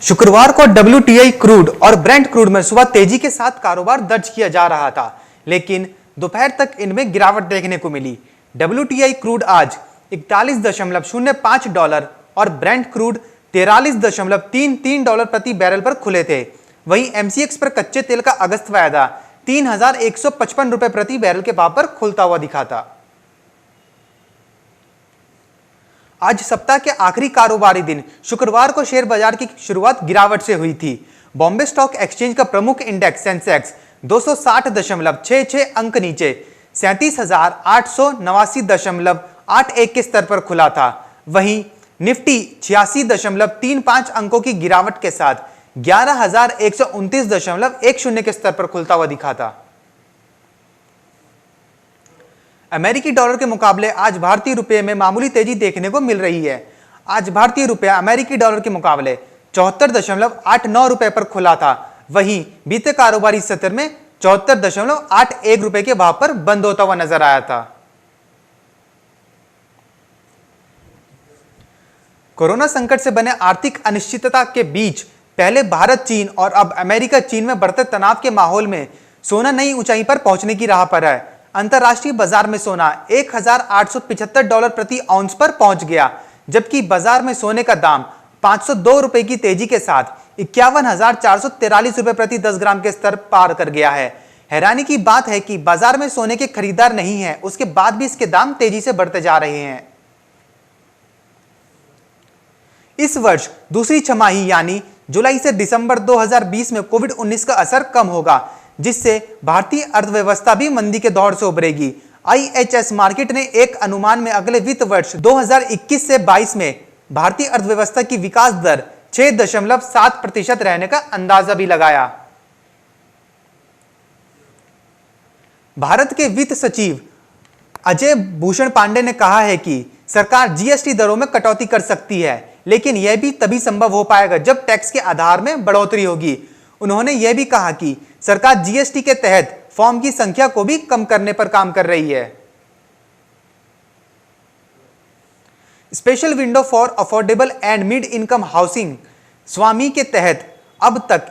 शुक्रवार को WTI crude और ब्रेंट क्रूड में सुबह तेजी के साथ कारोबार दर्ज किया जा रहा था, लेकिन दोपहर तक इनमें गिरावट देखने को मिली। WTI क्रूड आज 41.05 डॉलर और ब्रेंट क्रूड 43.33 डॉलर प्रति बैरल पर खुले थे। वहीं MCX पर कच्चे तेल का अगस्त वायदा 3,155 रुपए प्रति बैरल के भाव पर खुलता हुआ दिखा था। आज सप्ताह के आखिरी कारोबारी दिन शुक्रवार को शेयर बाजार की शुरुआत गिरावट से हुई थी। बॉम्बे स्टॉक एक्सचेंज का प्रमुख इंडेक्स सेंसेक्स 260.66 अंक नीचे 37,889.81 के स्तर पर खुला था। वहीं निफ्टी 86.35 अंकों की गिरावट के साथ 11,129.10 के स्तर पर खुलता हुआ दिखा था। अमेरिकी डॉलर के मुकाबले आज भारतीय रुपये में मामूली तेजी देखने को मिल रही है। आज भारतीय रुपया अमेरिकी डॉलर के मुकाबले 74.89 रुपए पर खुला था। वहीं बीते कारोबारी सत्र में 74.81 रुपए के भाव पर बंद होता हुआ नजर आया था। कोरोना संकट से बने आर्थिक अनिश्चितता के बीच पहले भारत चीन और अब अमेरिका चीन में बढ़ते तनाव के माहौल में सोना नई ऊंचाई पर पहुंचने की राह पर है। अंतरराष्ट्रीय बाजार में सोना 1,875 डॉलर प्रति आउंस पर पहुंच गया, जबकि बाजार में सोने का दाम 502 रुपए की तेजी के साथ 51,443 रुपए प्रति 10 ग्राम के स्तर पार कर गया है। हैरानी की बात है कि बाजार में सोने के खरीदार नहीं है, उसके बाद भी इसके दाम तेजी से बढ़ते जा रहे हैं। इस वर्ष दूसरी छमाही यानी जुलाई से दिसंबर 2020 में कोविड-19 का असर कम होगा, जिससे भारतीय अर्थव्यवस्था भी मंदी के दौर से उभरेगी। IHS मार्केट ने एक अनुमान में अगले वित्त वर्ष 2021 से 22 में भारतीय अर्थव्यवस्था की विकास दर 6.7% रहने का अंदाजा भी लगाया। भारत के वित्त सचिव अजय भूषण पांडे ने कहा है कि सरकार GST दरों में कटौती कर सकती है, लेकिन यह भी तभी संभव हो पाएगा जब टैक्स के आधार में बढ़ोतरी होगी। उन्होंने यह भी कहा कि सरकार GST के तहत फॉर्म की संख्या को भी कम करने पर काम कर रही है। Special window for affordable and mid income housing स्वामी के तहत अब तक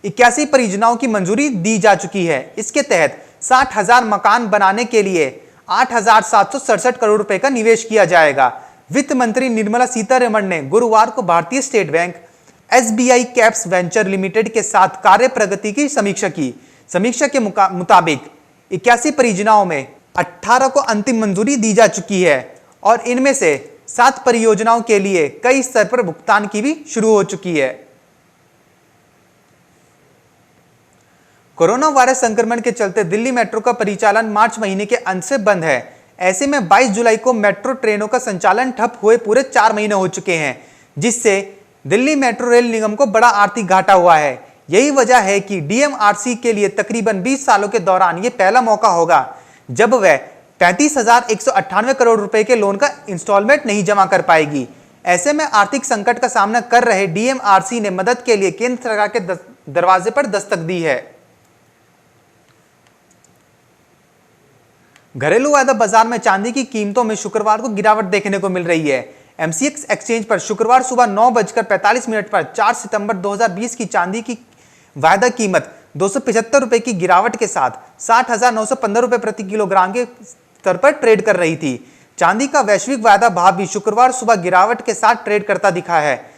81 परियोजनाओं की मंजूरी दी जा चुकी है। इसके तहत 60,000 मकान बनाने के लिए 8,767 करोड़ रुपए का निवेश किया जाएगा। वित्त मंत्री निर्मला सीतारमण ने गुरुवार को भारतीय state bank SBI caps venture limited के साथ कार्य प्रगति की समीक्षा की। समीक्षा के मुताबिक 81 परियोजनाओं में 18 को अंतिम मंजूरी दी जा चुकी है और इनमें से 7 परियोजनाओं के लिए कई स्तर पर भुगतान की भी शुरू हो चुकी है। कोरोना वायरस संक्रमण के चलते दिल्ली मेट्रो का परिचालन मार्च महीने के अंत से बंद है। ऐसे में 22 जुलाई को मेट्रो ट्रेनों का संचालन ठप हुए पूरे 4 महीने हो चुके हैं, जिससे दिल्ली मेट्रो रेल निगम को बड़ा आर्थिक घाटा हुआ है। यही वजह है कि DMRC के लिए तकरीबन 20 सालों के दौरान यह पहला मौका होगा जब वह 35,198 करोड़ रुपए के लोन का इंस्टॉलमेंट नहीं जमा कर पाएगी। ऐसे में आर्थिक संकट का सामना कर रहे DMRC ने मदद के लिए केंद्र सरकार के दरवाजे पर दस्तक दी है। घरेलू वायदा बाजार में चांदी की कीमतों में शुक्रवार को गिरावट देखने को मिल रही है। MCX एक्सचेंज पर शुक्रवार सुबह 9:45 पर 4 सितंबर 2020 की चांदी की वायदा कीमत 275 रुपए की गिरावट के साथ 60,915 रुपए प्रति किलोग्राम के स्तर पर ट्रेड कर रही थी। चांदी का वैश्विक वायदा भाव भी शुक्रवार सुबह गिरावट के साथ ट्रेड करता दिखा है।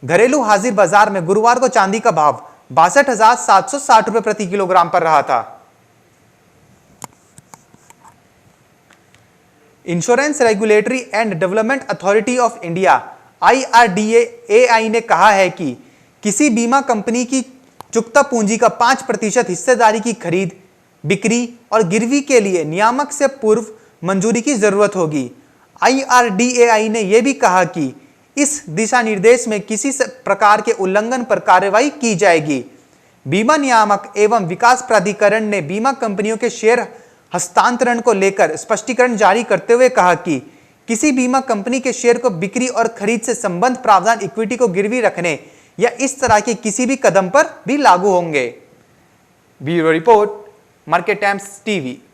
घरेलू हाजिर बाजार में गुरुवार को चांदी का भाव 62,760 रुपए प्रति किलोग्राम पर रहा था। Insurance regulatory and development authority of India IRDAI ने कहा है कि किसी बीमा कंपनी की चुकता पूंजी का 5% हिस्सेदारी की खरीद, बिक्री और गिरवी के लिए नियामक से पूर्व मंजूरी की जरूरत होगी। IRDAI ने यह भी कहा कि इस दिशा निर्देश में किसी प्रकार के उल्लंघन पर कार्रवाई की जाएगी। बीमा नियामक एवं विकास प्राधिकरण ने बीमा कंपनियों के शेयर हस्तांतरण को लेकर स्पष्टीकरण जारी करते हुए कहा कि किसी बीमा कंपनी के शेयर को बिक्री और खरीद से संबंध प्रावधान इक्विटी को गिरवी रखने या इस तरह के किसी भी कदम पर भी लागू होंगे। Bureau report, market times TV।